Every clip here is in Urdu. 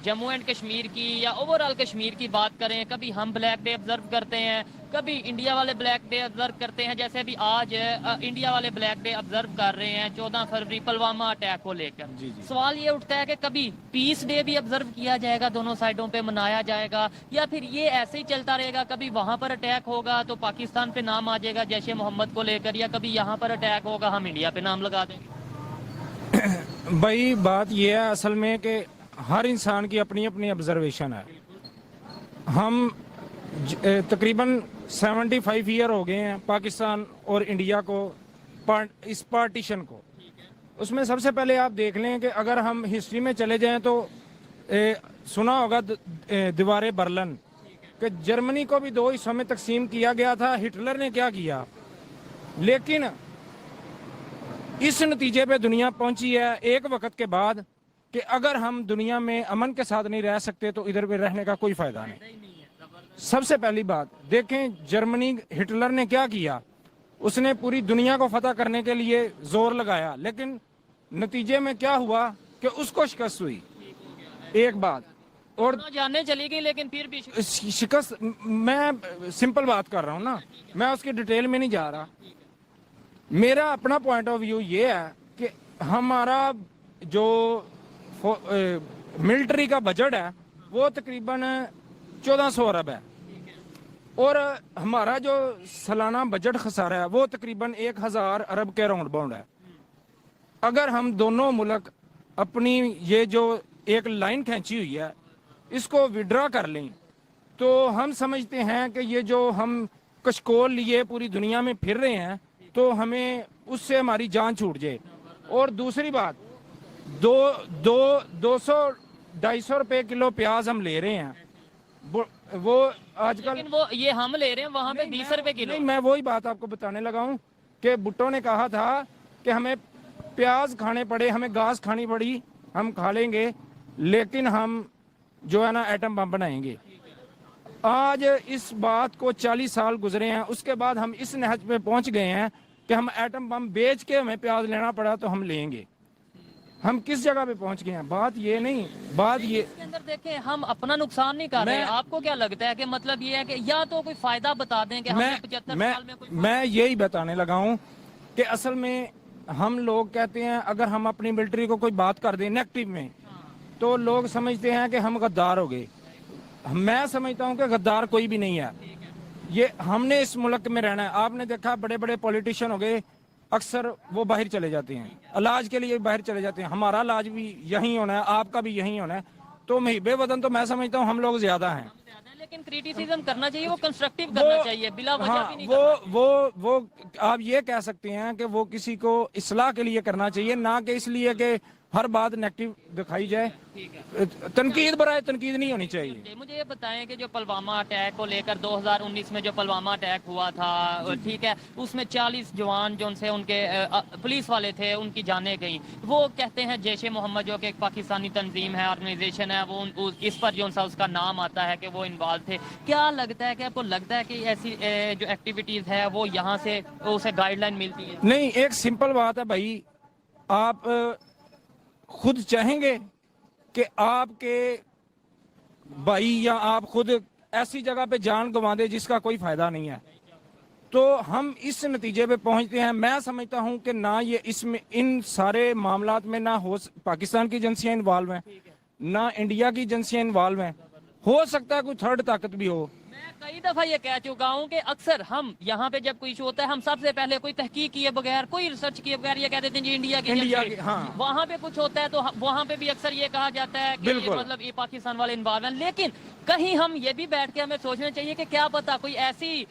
جموں اینڈ کشمیر کی یا اوور آل کشمیر کی بات کریں، کبھی ہم بلیک ڈے آبزرو کرتے ہیں، کبھی انڈیا والے بلیک ڈے آبزرو کرتے ہیں، جیسے ابھی آج انڈیا والے بلیک ڈے آبزرو کر رہے ہیں 14 فروری پلوامہ اٹیک کو لے کر۔ سوال یہ اٹھتا ہے کہ کبھی پیس ڈے بھی آبزرو کیا جائے گا، دونوں سائڈوں پہ منایا جائے گا، یا پھر یہ ایسے ہی چلتا رہے گا، کبھی وہاں پر اٹیک ہوگا تو پاکستان پہ نام آ جائے گا جیش محمد کو لے کر، یا کبھی یہاں پر اٹیک ہوگا ہم انڈیا پہ نام لگا دیں گے؟ بھائی بات یہ ہے اصل میں کہ ہر انسان کی اپنی اپنی آبزرویشن ہے۔ ہم تقریباً 75 ایئر ہو گئے ہیں پاکستان اور انڈیا کو اس پارٹیشن کو۔ اس میں سب سے پہلے آپ دیکھ لیں کہ اگر ہم ہسٹری میں چلے جائیں تو سنا ہوگا دیوار برلن، کہ جرمنی کو بھی 2 حصوں میں تقسیم کیا گیا تھا۔ ہٹلر نے کیا کیا، لیکن اس نتیجے پہ دنیا پہنچی ہے ایک وقت کے بعد کہ اگر ہم دنیا میں امن کے ساتھ نہیں رہ سکتے تو ادھر پہ رہنے کا کوئی فائدہ نہیں۔ سب سے پہلی بات دیکھیں، جرمنی ہٹلر نے کیا کیا، اس نے پوری دنیا کو فتح کرنے کے لیے زور لگایا، لیکن نتیجے میں کیا ہوا کہ اس کو شکست ہوئی۔ ایک بات اور جاننے چلی گئی، لیکن پھر بھی شکست، میں سمپل بات کر رہا ہوں نا، میں اس کی ڈیٹیل میں نہیں جا رہا۔ میرا اپنا پوائنٹ آف ویو یہ ہے کہ ہمارا جو ملٹری کا بجٹ ہے وہ تقریباً 1400 ارب ہے، اور ہمارا جو سالانہ بجٹ خسارہ ہے وہ تقریباً 1000 ارب کے راؤنڈ باؤنڈ ہے۔ اگر ہم دونوں ملک اپنی یہ جو ایک لائن کھینچی ہوئی ہے اس کو وڈرا کر لیں تو ہم سمجھتے ہیں کہ یہ جو ہم کشکول لیے پوری دنیا میں پھر رہے ہیں تو ہمیں اس سے ہماری جان چھوٹ جائے۔ اور دوسری بات، 200-250 روپے کلو پیاز ہم لے رہے ہیں، وہ آج کل لیکن وہ یہ ہم لے رہے ہیں وہاں پہ 20 روپے کلو۔ نہیں، میں وہی بات آپ کو بتانے لگا ہوں کہ بھٹو نے کہا تھا کہ ہمیں پیاز کھانے پڑے، ہمیں گاز کھانی پڑی، ہم کھا لیں گے، لیکن ہم جو ہے نا ایٹم بم بنائیں گے۔ آج اس بات کو 40 سال گزرے ہیں، اس کے بعد ہم اس نہج پہ پہنچ گئے ہیں کہ ہم ایٹم بم بیچ کے ہمیں پیاز لینا پڑا تو ہم لیں گے۔ ہم کس جگہ پہ پہنچ گئے ہیں؟ بات یہ نہیں، بات یہ اس کے اندر دیکھیں ہم اپنا نقصان نہیں کر رہے ہیں۔ آپ کو کیا لگتا ہے کہ مطلب یہ ہے کہ یا تو کوئی فائدہ بتا دیں کہ ہم نے 75 سال میں میں یہی بتانے لگا ہوں کہ اصل میں ہم لوگ کہتے ہیں اگر ہم اپنی ملٹری کو کوئی بات کر دیں نیگیٹو میں تو لوگ سمجھتے ہیں کہ ہم غدار ہو گئے۔ میں سمجھتا ہوں کہ غدار کوئی بھی نہیں ہے۔ یہ ہم نے اس ملک میں رہنا ہے۔ آپ نے دیکھا بڑے بڑے پولیٹیشین ہو گئے، اکثر وہ باہر چلے جاتے ہیں، علاج کے لیے باہر چلے جاتے ہیں۔ ہمارا علاج بھی یہیں ہونا ہے، آپ کا بھی یہیں ہونا ہے، تو محب وطن تو میں سمجھتا ہوں ہم لوگ زیادہ ہیں۔ لیکن کریٹیسزم کرنا چاہیے، وہ کنسٹرکٹیو کرنا چاہیے، بلا وجہ بھی نہیں کرنا۔ وہ آپ یہ کہہ سکتے ہیں کہ وہ کسی کو اصلاح کے لیے کرنا چاہیے، نہ کہ اس لیے کہ ہر بات نیگیٹو دکھائی جائے۔ تنقید برائے تنقید نہیں ہونی چاہیے۔ مجھے یہ بتائیں کہ جو پلوامہ اٹیک کو لے کر 2019 میں جو پلوامہ اٹیک ہوا تھا، ٹھیک ہے، اس میں 40 جوان جو ان کے پولیس والے تھے ان کی جانیں گئیں۔ وہ کہتے ہیں جیش محمد جو کہ ایک پاکستانی تنظیم ہے، آرگنائزیشن ہے، وہ اس پر جو اس کا نام آتا ہے کہ وہ انوالو تھے۔ کیا لگتا ہے کہ آپ کو لگتا ہے کہ ایسی جو ایکٹیویٹیز ہے وہ یہاں سے اسے گائیڈ لائن ملتی ہے؟ نہیں، ایک سمپل بات ہے بھائی، آپ خود چاہیں گے کہ آپ کے بھائی یا آپ خود ایسی جگہ پہ جان گنوا دے جس کا کوئی فائدہ نہیں ہے؟ تو ہم اس نتیجے پہ پہنچتے ہیں۔ میں سمجھتا ہوں کہ نہ یہ اس میں ان سارے معاملات میں نہ پاکستان کی ایجنسیاں انوالو ہیں، نہ انڈیا کی ایجنسیاں انوالو ہیں۔ ہو سکتا ہے کوئی تھرڈ طاقت بھی ہو۔ میں کئی دفعہ یہ کہہ چکا ہوں کہ اکثر ہم یہاں پہ جب کوئی ایشو ہوتا ہے ہم سب سے پہلے کوئی تحقیق کیے بغیر، کوئی ریسرچ کیے بغیر یہ کہہ دیتے ہیں جی انڈیا کی، ہاں، وہاں پہ کچھ ہوتا ہے تو وہاں پہ بھی اکثر یہ کہا جاتا ہے کہ مطلب یہ پاکستان والے انوالو ہیں۔ لیکن کہیں ہم یہ بھی بیٹھ کے ہمیں سوچنا چاہیے کہ کیا پتا کوئی ایسی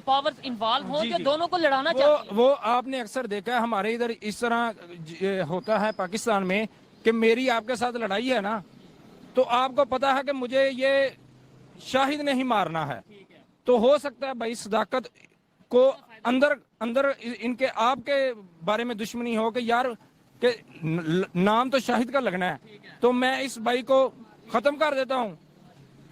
پاورز انوالو ہوں جو دونوں کو لڑانا چاہتی ہیں۔ وہ آپ نے اکثر دیکھا ہے ہمارے ادھر اس طرح ہوتا ہے پاکستان میں کہ میری آپ کے ساتھ لڑائی ہے نا تو آپ کو پتا ہے کہ مجھے یہ شاہد نہیں مارنا ہے، تو ہو سکتا ہے بھائی صداقت کو اندر ان کے آپ کے بارے میں دشمنی ہو کہ یار کہ نام تو شاہد کا لگنا ہے تو میں اس بھائی کو ختم کر دیتا ہوں۔